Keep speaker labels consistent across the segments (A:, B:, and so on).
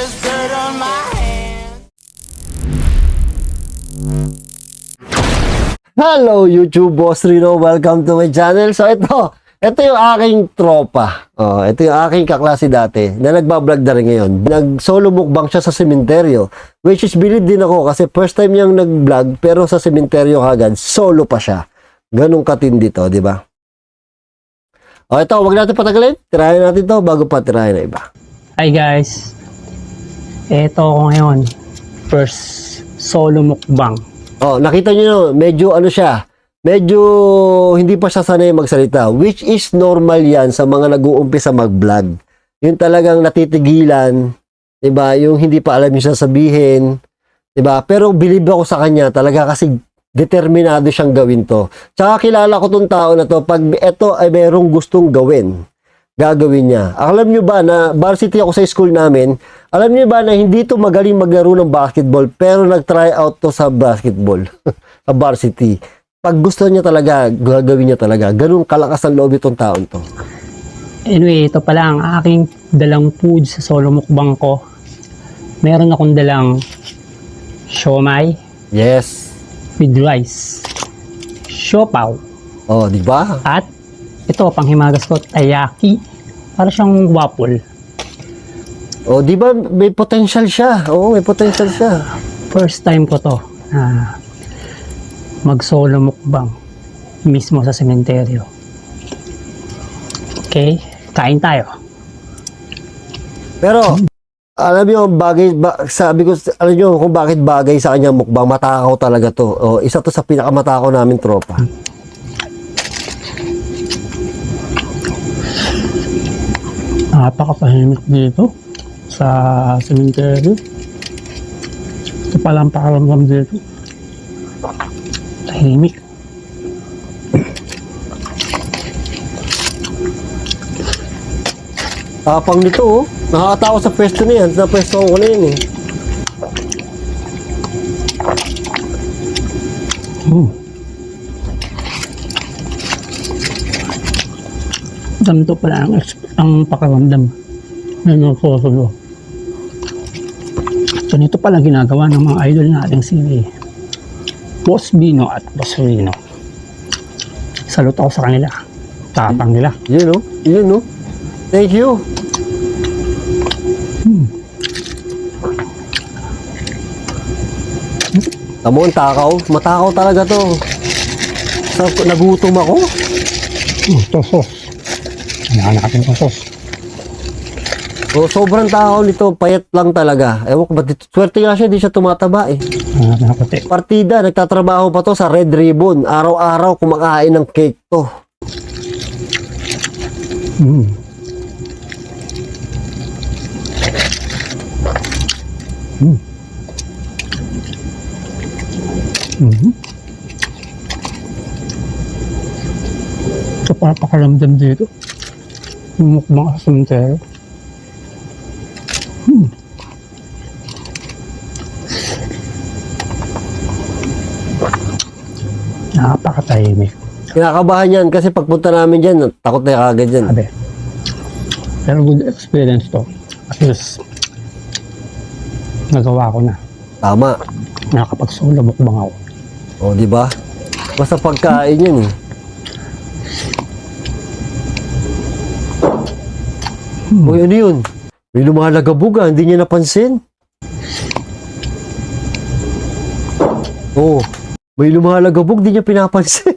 A: there's dirt on my hands.
B: Hello YouTube, Boss Rino. Welcome to my channel. So ito yung aking tropa. Ito yung aking kaklase dati na nagbablog na rin ngayon. Nag-solo mukbang siya sa sementeryo. Which is bilib din ako kasi first time niyang nag-vlog pero sa sementeryo kagad, solo pa siya. Ganong katindi to, di ba? Ito, wag natin patagalin. Tirahin natin to bago pa tirahin na iba.
C: Hi guys, eto ako ngayon, first solo mukbang.
B: Nakita niyo, medyo ano siya, medyo hindi pa siya sanay magsalita, which is normal yan sa mga nag-uumpisa mag-vlog. Yung talagang natitigilan, 'di ba? Yung hindi pa alam yung sasabihin, 'di ba? Pero believe ako sa kanya talaga kasi determinado siyang gawin to. Tsaka kilala ko tong tao na to, pag ito ay merong gustong gawin, gagawin niya. Alam niyo ba na varsity ako sa school namin? Alam niyo ba na hindi to magaling maglaro ng basketball pero nag-try out to sa basketball sa varsity. Pag gusto niya talaga, gagawin niya talaga. Ganun kalakas ang loob itong taon to.
C: Anyway, ito pala ang aking dalang food sa solo mukbang ko. Meron akong dalang siomai
B: Yes.
C: with rice, siopaw,
B: Di ba?
C: at ito, panghimagas ko, taiyaki. Para siyang waffle.
B: Di ba may potential siya? May potential siya.
C: First time ko to na mag-solo mukbang mismo sa sementeryo. Okay, kain tayo.
B: Pero alam niyo sabi ko, alam niyo kung bakit bagay sa kanya mukbang, matakaw talaga to. Isa to sa pinakamatakaw namin tropa.
C: Napakatahimik dito sa sementeryo. Ito pala ang pakaramdam dito. Tahimik.
B: Tapang nito, nakakatawa sa pwesto na yan. Sa pwesto ko na yan eh.
C: Ganito pala ang pakaramdam na nagsusulo. So nito pala ginagawa ng mga idol nating si Boss Bino at Boss Rino. Salute ako sa kanila. Tapang nila.
B: Yun. Thank you. Tamo ang takaw. Matakaw talaga to. Nagutom ako.
C: Ito sauce. Hinahanap natin itong sauce.
B: Sobrang takaw nito. Payat lang talaga. Ewan ko ba dito. Swerte nga siya. Di siya tumataba eh. Partida. Nagtatrabaho pa to sa Red Ribbon. Araw-araw kumakain ng cake to.
C: Ito pala pakaramdam dito. Mukbang sa sementeryo. Napakatahimik.
B: Kinakabahan yan kasi pagpunta namin dyan, takot na kagad dyan.
C: Sabi. Pero good experience to. At least, nagawa ko na.
B: Tama.
C: Nakakapag-solo mukbang ako.
B: Di ba? Basta pagkain yan eh. Ano yun? May lumalagabog hindi niya napansin. May lumalagabog, di niya pinapansin.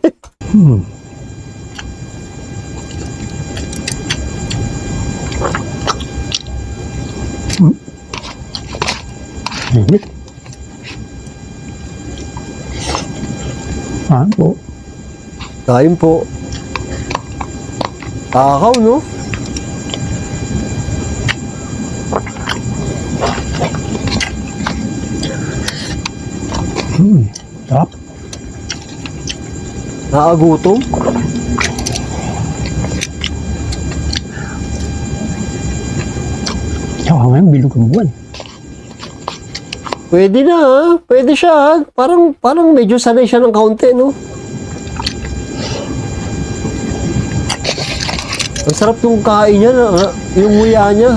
C: Po.
B: Kain po. Takaw, no?
C: Sarap.
B: Nakagutom.
C: Tsaka ngayon, bilog ang buwan.
B: Pwede na Pwede siya Parang medyo sanay siya ng kaunti, no? Ang sarap yung kain niya, yung nguya niya.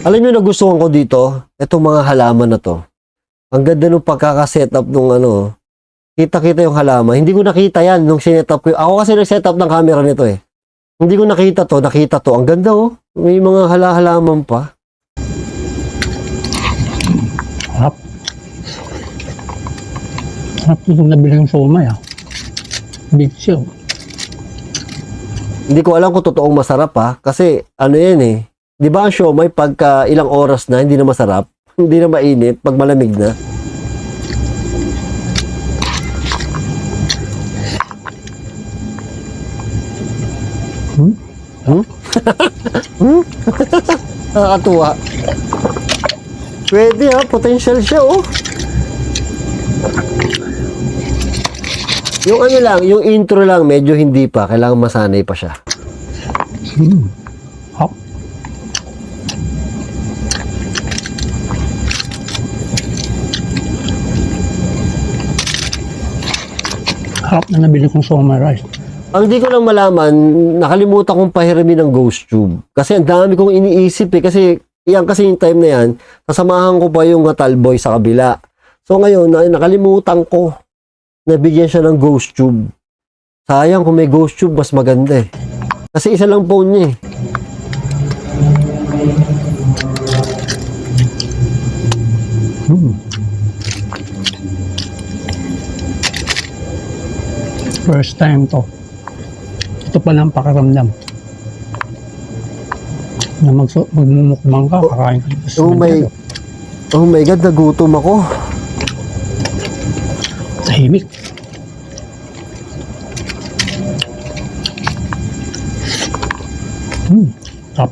B: Alam niyo nagustuhan ko dito, itong mga halaman na to. Ang ganda nung pagkaka-setup nung ano. Kita-kita yung halaman. Hindi ko nakita yan nung sinetup ko. Ako kasi nag-setup ng camera nito eh. Hindi ko nakita to, nakita to. Ang ganda oh. May mga halaman pa.
C: Harap. Harap itong nabili ng somay ah. Big show.
B: Hindi ko alam kung totoong masarap ha. Kasi ano yan eh. Di ba ang siomay pagka ilang oras na hindi na masarap? Hindi na mainit pag malamig na. Nakakatuwa. Pwede ha, potential siya oh. Yung ano lang, yung intro lang, medyo hindi pa. Kailangan masanay pa siya.
C: Hop. Harap na nabili kong somay rice.
B: Ang di ko lang malaman, nakalimutan kong pahiramin ng ghost tube. Kasi ang dami kong iniisip eh. Kasi yan kasi yung time na yan, nasamahan ko pa yung Talboy sa kabila. So ngayon, nakalimutan ko. Nabigyan siya ng ghost tube. Sayang kung may ghost tube, mas maganda eh. Kasi isa lang phone niya eh.
C: First time to. Ito pa lang pakiramdam. Na magmumukbang ka, kakain ka.
B: Oh my God, nagutom ako.
C: Tahimik. Top.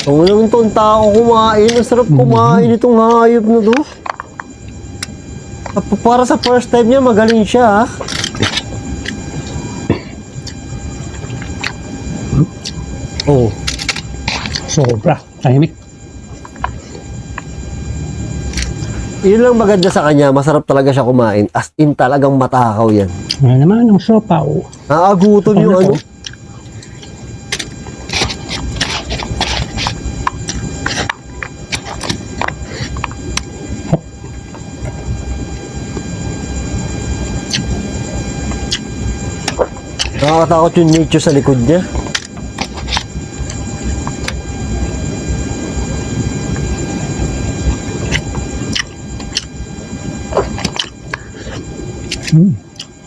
B: Kung lang itong tao kumain, ang sarap kumain itong hayop na to. Para sa first time niya, magaling siya ha. Oh.
C: Sobra. Tahimik.
B: Yun lang maganda sa kanya, masarap talaga siya kumain. As in talagang matakaw yan.
C: Ngayon naman ang sopaw.
B: Naagutom yung ano. Nakakatakot yung nature sa likod niya.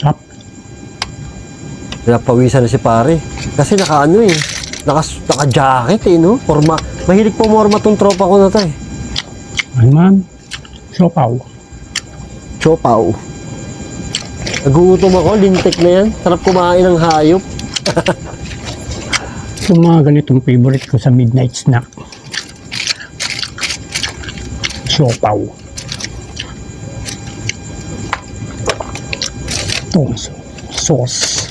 C: Top.
B: Pinapawisan na si pare. Kasi naka-ano eh. Naka-jacket eh, no? Forma. Mahilig po morma tong tropa ko na to eh.
C: Ngayon naman, sopaw.
B: Chopaw. Nagugutom ako, lintik na yan. Sarap kumain ng hayop.
C: Yung mga ganitong favorite ko sa midnight snack. Sopaw. Itong sauce.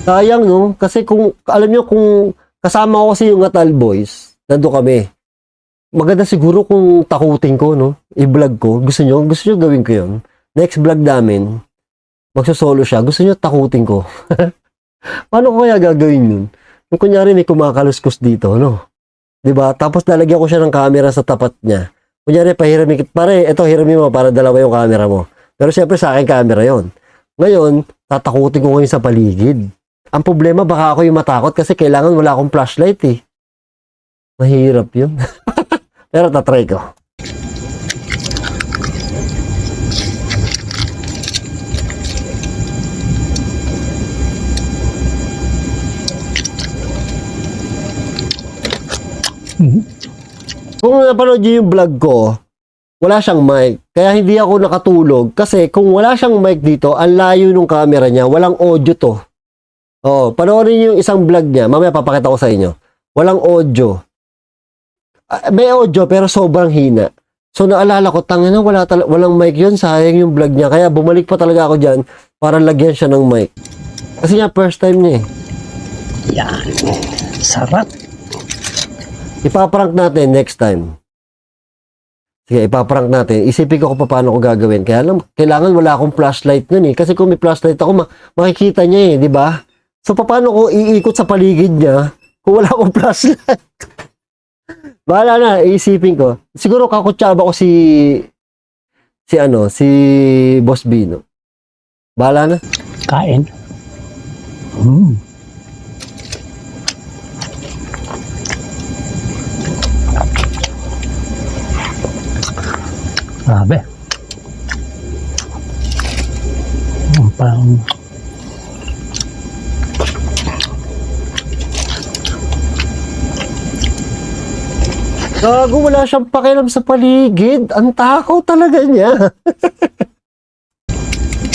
B: Sayang no? Kasi kung, alam nyo, kung kasama ko kasi yung Talboys, nandun kami. Maganda siguro kung takutin ko, no? I-vlog ko. Gusto nyo gawin ko yun. Next vlog namin, magsosolo siya. Gusto nyo takutin ko. Paano ko kaya gagawin yun? Kung kunyari may kumakaluskos dito, no? Diba? Tapos lalagyan ko siya ng camera sa tapat niya. Kunyari, pahiramin. Pare, eto, hiramin mo para dalawa yung camera mo. Pero siyempre sa akin camera yon. Ngayon, tatakutin ko ngayon sa paligid. Ang problema, baka ako yung matakot kasi kailangan wala akong flashlight eh. Mahirap yun. Pero tatry ko. Kung napanood nyo yung vlog ko, wala siyang mic. Kaya hindi ako nakatulog. Kasi kung wala siyang mic dito, ang layo ng camera niya, walang audio to. Oh, panoorin niyo yung isang vlog niya. Mamaya papakita ko sa inyo. Walang audio. May audio pero sobrang hina. So naalala ko, tangina, walang mic yun. Sayang yung vlog niya. Kaya bumalik pa talaga ako dyan para lagyan siya ng mic. Kasi nga first time niya eh.
C: Yan. Sarap.
B: Ipaprank natin next time. Sige, ipaprank natin. Isipin ko kung paano ko gagawin. Kaya lang, kailangan wala akong flashlight nun eh. Kasi kung may flashlight ako, makikita niya eh, di ba? So, paano ko iikot sa paligid niya kung wala akong flashlight? Bahala na, iisipin ko. Siguro kakutsaba ko si Boss Bino. Bahala na.
C: Kain. Grabe. Parang
B: Gago, wala siyang pakialam sa paligid. Ang takaw talaga niya.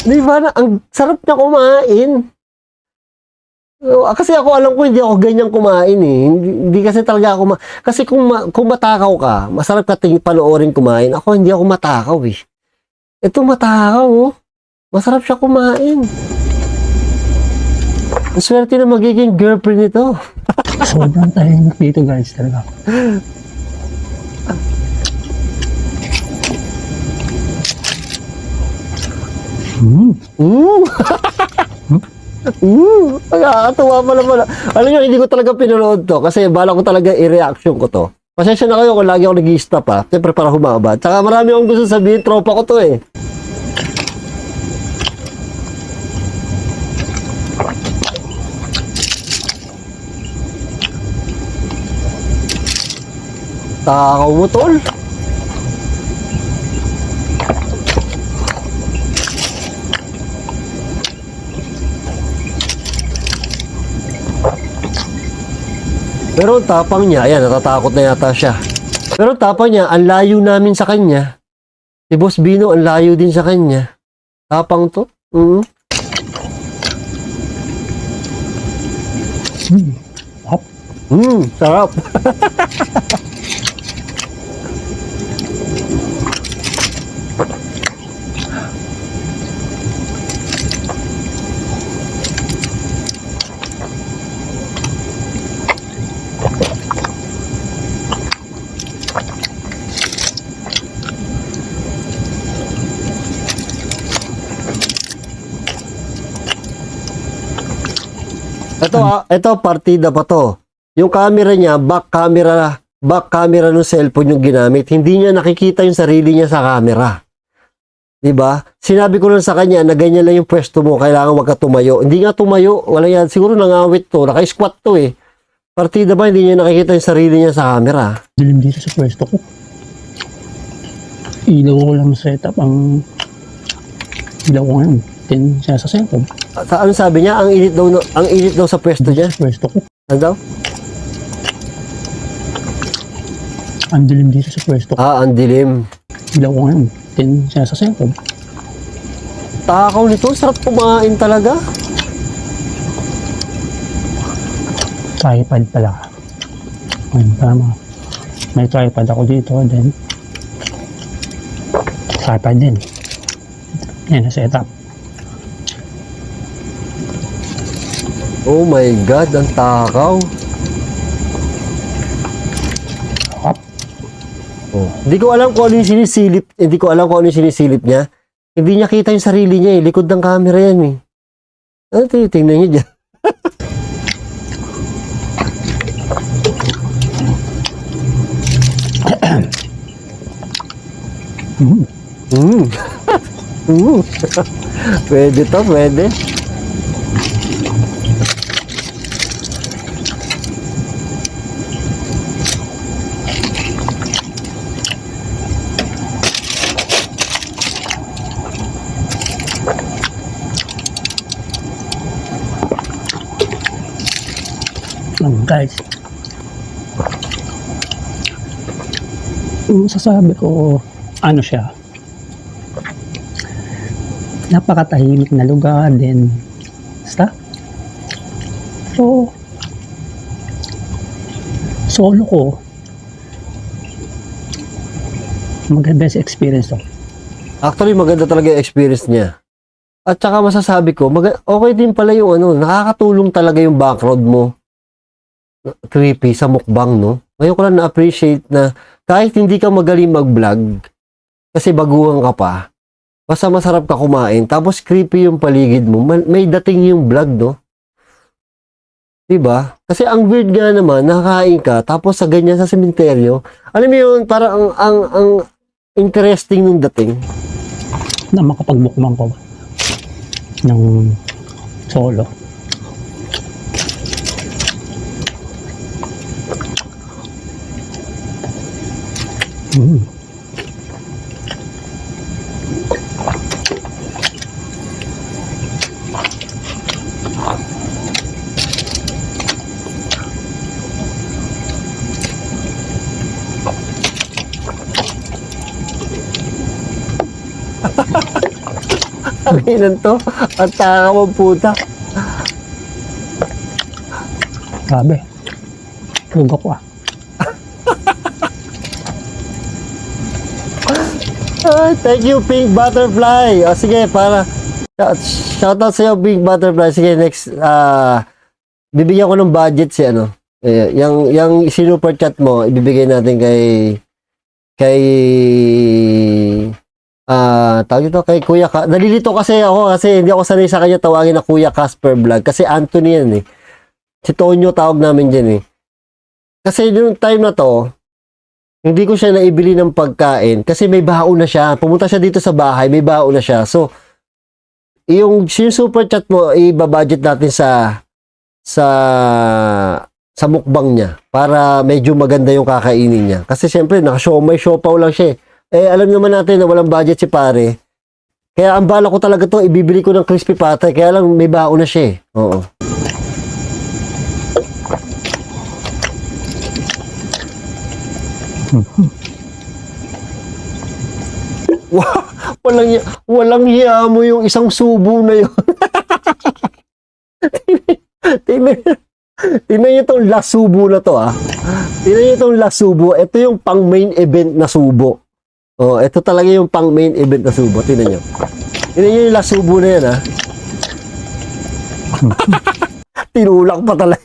B: Di ba na, ang sarap niya kumain. Kasi ako alam ko hindi ako ganyan kumain eh. Hindi kasi talaga ako kasi kung matakaw ka, masarap ka panoorin kumain. Ako hindi ako matakaw eh. Ito matakaw oh. Masarap siya kumain. Ang swerte na magiging girlfriend nito.
C: sobrang tahimik dito guys talaga.
B: Nakakatuwa pala. Alam nyo, hindi ko talaga pinanood to kasi bala ko talaga i-reaction ko to. Pasensya na kayo kung lagi ako nag-i-stop ha. Siyempre para humaba. Tsaka marami akong gusto sabihin, tropa ko to eh. Takaw mo tol. Pero ang tapang niya, ayan, natatakot na yata siya. Pero ang tapang niya, ang layo namin sa kanya. Si Boss Bino, ang layo din sa kanya. Tapang to. Sarap. Ito partida pa to. Yung camera niya, back camera ng cellphone yung ginamit. Hindi niya nakikita yung sarili niya sa camera. 'Di ba? Sinabi ko lang sa kanya na ganyan lang yung pwesto mo, kailangan wag ka tumayo. Hindi nga tumayo, wala yan. Siguro nangawit to, naka-squat to eh. Partida ba hindi niya nakikita yung sarili niya sa camera?
C: Dilim dito sa pwesto ko. Ilaw ko lang setup ang ilaw ko ngayon. Then siya sa cellphone.
B: Ano sabi niya? Ang init daw sa pwesto niya.
C: Sa pwesto ko.
B: Ano daw?
C: Ang dilim dito sa pwesto ko.
B: Ang dilim.
C: Ilaw ko ngayon. Then siya sa cellphone.
B: Takaw nito, sarap kumain talaga.
C: Tripod pala. Ayun, tama. May tripod ako dito. Then tripod din. Yan, na-setup.
B: Oh my God, ang takaw. Oh. Hindi ko alam kung ano yung sinisilip. Niya. Hindi niya kita yung sarili niya eh. Likod ng camera yan eh. Ano tinitingnan niyo dyan? Pwede to, pwede.
C: Guys, sasabi ko ano siya, napakatahimik na lugar din basta so solo ko maganda sa experience to.
B: Actually maganda talaga yung experience niya. At saka masasabi ko okay din pala yung nakakatulong talaga yung background mo. Creepy sa mukbang, no? Ngayon ko lang na-appreciate na kahit hindi ka magaling mag-vlog, kasi baguhan ka pa, basta masarap ka kumain, tapos creepy yung paligid mo, may dating yung vlog, no? Diba? Kasi ang weird nga naman, nakakain ka, tapos sa ganyan sa sementeryo, alam mo yun, parang ang interesting nung dating.
C: Na makapagmukbang ko ng solo.
B: Ang inan to, ang taka mo puta.
C: Grabe. Tulog ako ah.
B: Ay, thank you, Pink Butterfly. O sige, para shoutout sa'yo, Pink Butterfly. Sige, next, bibigyan ko ng budget si ano. Yung super chat mo, ibibigay natin tawag ito kay Kuya nalilito kasi ako kasi hindi ako sanay sa kanya tawagin na Kuya Casper Vlog kasi Anthony yan eh. Si Tonyo tawag namin dyan eh. Kasi yung time na to, hindi ko siya naibili ng pagkain kasi may baon na siya. Pumunta siya dito sa bahay, may baon na siya. So, yung super chat mo, ibabudget natin sa mukbang niya para medyo maganda yung kakainin niya. Kasi siyempre, may siopaw lang siya eh. Eh, alam naman natin na walang budget si pare. Kaya ang bala ko talaga to, ibibili ko ng crispy patay. Kaya lang may baon na siya eh. Oo. Walang hiya mo yung isang subo na yun. Tingnan nyo itong last subo na to ah. Tingnan nyo itong last subo. Ito yung pang main event na subo. Oh, ito talaga yung pang main event na subo. Tingnan nyo. Tingnan nyo yung last subo na yan ah. Tinulak pa talaga.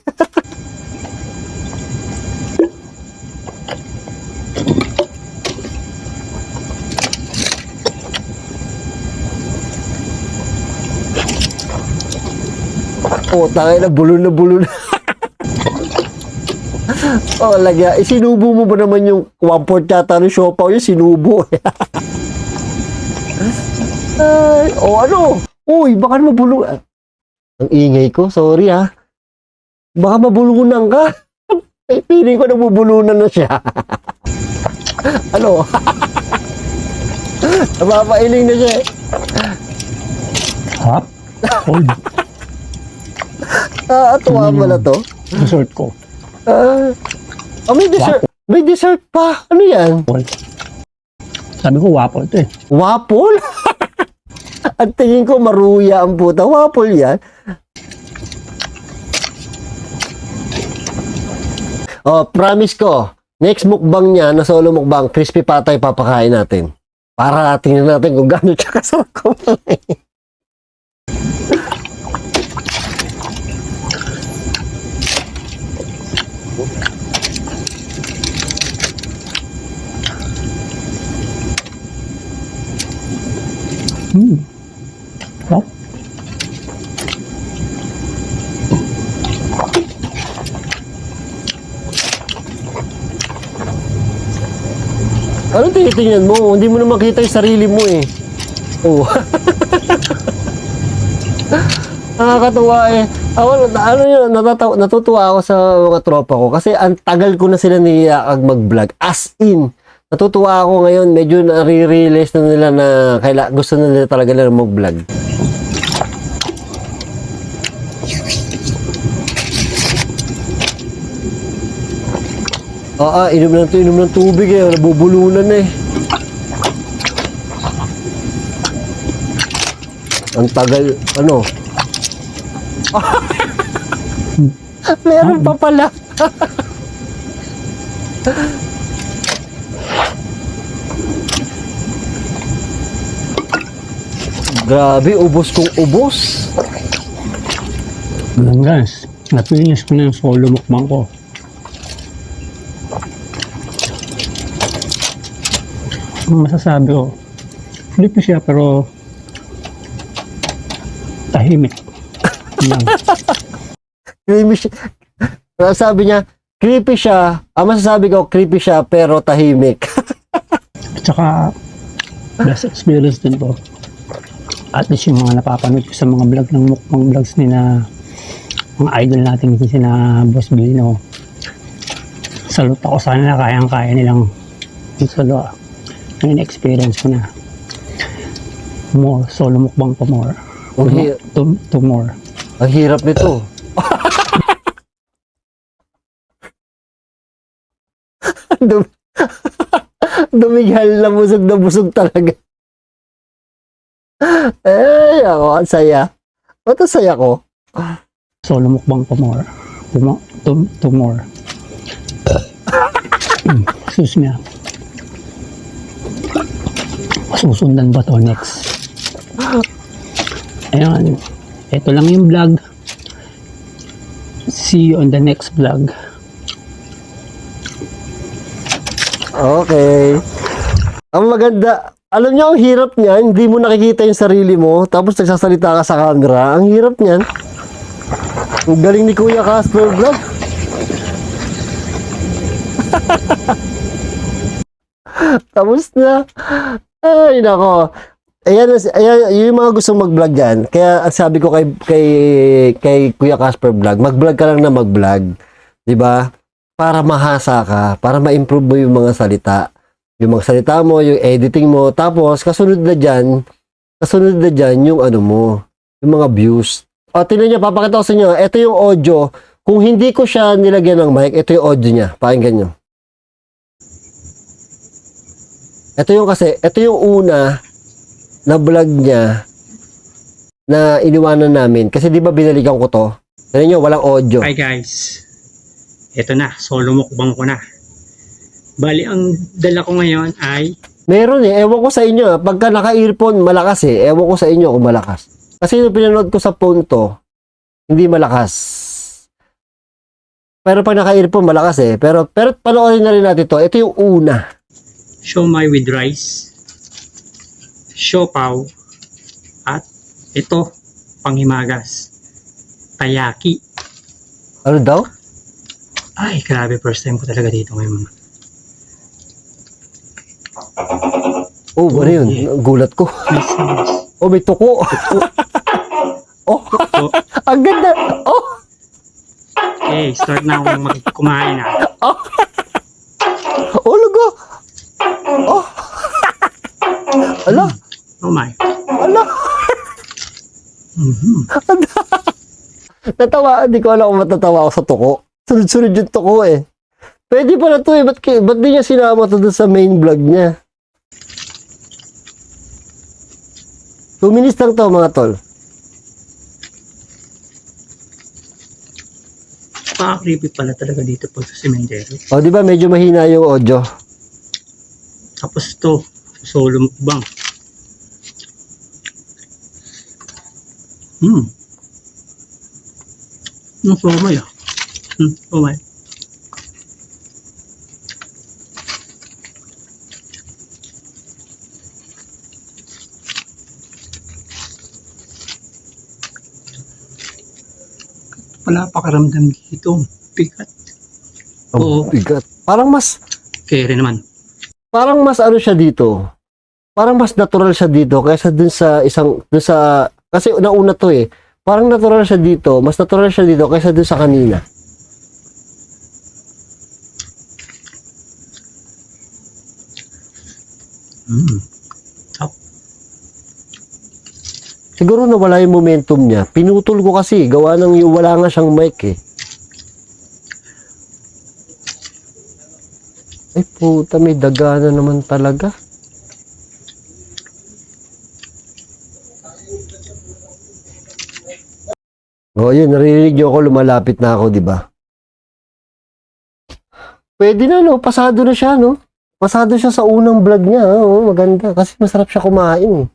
B: Oh, tangay na bulol na bulol. Oh, lagya. Sinubo mo ba naman yung 1/4 yata ng siopaw yung sinubo? Ay, oh ano? Uy, baka mabulungan. Ang ingay ko, sorry ha. Baka mabulunan ka. Piling ko nabubulunan na siya. Ano? Napapailing na siya eh.
C: Hap? Cold.
B: Tuwa mo na to.
C: Dessert ko.
B: May dessert. May dessert pa. Ano yan?
C: Waffle. Sabi ko waffle ito eh.
B: Waffle? Ang tingin ko maruya ang puta. Waffle yan. Oh, promise ko. Next mukbang niya, na solo mukbang, crispy patay papakain natin. Para tingnan natin kung gaano siya kasarap kumain.
C: Sarap.
B: Ano tinitingnan mo? Hindi mo na makita yung sarili mo eh. Oh. Nakakatuwa eh. Ano yun, natutuwa ako sa mga tropa ko kasi ang tagal ko na sila niyakag mag-vlog. As in, natutuwa ako ngayon, medyo nare-realize na nila na gusto na nila talaga nila mag-vlog. Inom ng tubig eh, nabubulunan eh. Ang tagal, ano? Meron pa pala. Grabe, ubos kong ubos.
C: Ayan guys, na-finish ko na yung solo mukbang ko. Ang masasabi ko, creepy siya pero tahimik. Lang.
B: Creepy siya. Sabi niya, creepy siya. Ang masasabi ko, creepy siya pero tahimik.
C: At saka, best experience din po. At least yung mga napapanood ko sa mga vlog ng mukbang vlogs ni na mga idol natin si na Boss Bino. Salute ako sa kanila, kayang-kaya nilang solo. Yung experience ko na. More, solo mukbang pa more. To more.
B: Ang hirap nito. Dumighal na busog talaga. Eh, ako, ang saya. Ba't ang saya ko?
C: Solo mukbang pa more. To more. Excuse me. Susundan ba to next? Ayan. Ito lang yung vlog. See you on the next vlog.
B: Okay. Ang maganda, alam niyo ang hirap niyan, hindi mo nakikita yung sarili mo, tapos nagsasalita ka sa camera. Ang hirap niyan. Ang galing ni Kuya Casper Vlog. Tapos na. Ay, nako. Ayan, yung mga gustong mag-vlog dyan. Kaya ang sabi ko kay Kuya Casper Vlog, mag-vlog ka lang na mag-vlog. Diba? Para mahasa ka, para ma-improve mo yung mga salita. Yung mga salita mo, yung editing mo, tapos kasunod na dyan yung ano mo, yung mga views. O, tingnan nyo, papakita ko sa inyo, ito yung audio. Kung hindi ko siya nilagyan ng mic, ito yung audio niya. Pakinggan nyo. Ito yung una na vlog niya na iniwanan namin. Kasi di ba binalikan ko to? Tingnan nyo, walang audio.
C: Hi guys. Ito na, solo mukbang ko na. Bali, ang dala ko ngayon ay...
B: Meron ewan ko sa inyo. Pagka naka-earphone, malakas Ewan ko sa inyo kung malakas. Kasi yung pinanood ko sa phone to, hindi malakas. Pero pag naka-earphone, malakas Pero panoorin na rin natin to. Ito yung una.
C: Siomai with rice, siopaw, at ito, panghimagas, tayaki.
B: Ano daw?
C: Ay, grabe, first time ko talaga dito ngayon.
B: Oh, ano yun?
C: Yeah.
B: Gulat ko.
C: Nice, nice.
B: Oh, may tuko. Oh, ang ganda. Oh,
C: Okay, start na akong kumain na.
B: oh, lugo. Oh. Ala,
C: Oh my.
B: ala. Natawa, hindi ko alam kung matatawa ako sa tuko. Sunod-sunod yung tuko Pwede pala to ba't di niya sinama to dun sa main vlog niya? 2 minutes lang to mga tol.
C: Creepy pala talaga dito pag sa sementeryo.
B: O, di ba medyo mahina yung audio?
C: Tapos ito, solo mukbang. Ang somay somay. Wala pakaramdam dito. Bigat. Oo.
B: Bigat. Parang mas
C: Kere naman.
B: ano siya dito. Parang mas natural siya dito kaysa dun sa kasi nauna to Parang natural siya dito. Mas natural siya dito kaysa dun sa kanina.
C: Top.
B: Siguro nawala yung momentum niya. Pinutol ko kasi. Gawa ng wala nga siyang mic Ay puta, may daga na naman talaga. Oh, yun, naririnig niyo ako, lumalapit na ako, di ba? Pwede na, no? Pasado na siya, no? Pasado siya sa unang vlog niya, maganda. Kasi masarap siya kumain,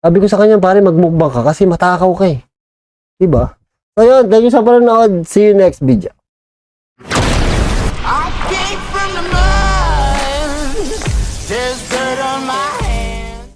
B: Sabi ko sa kanya, pare, magmukbang ka kasi matakaw ka, Diba? So, yun, thank you sa panonood. See you next video.
A: I came from the mud. There's dirt on my hand.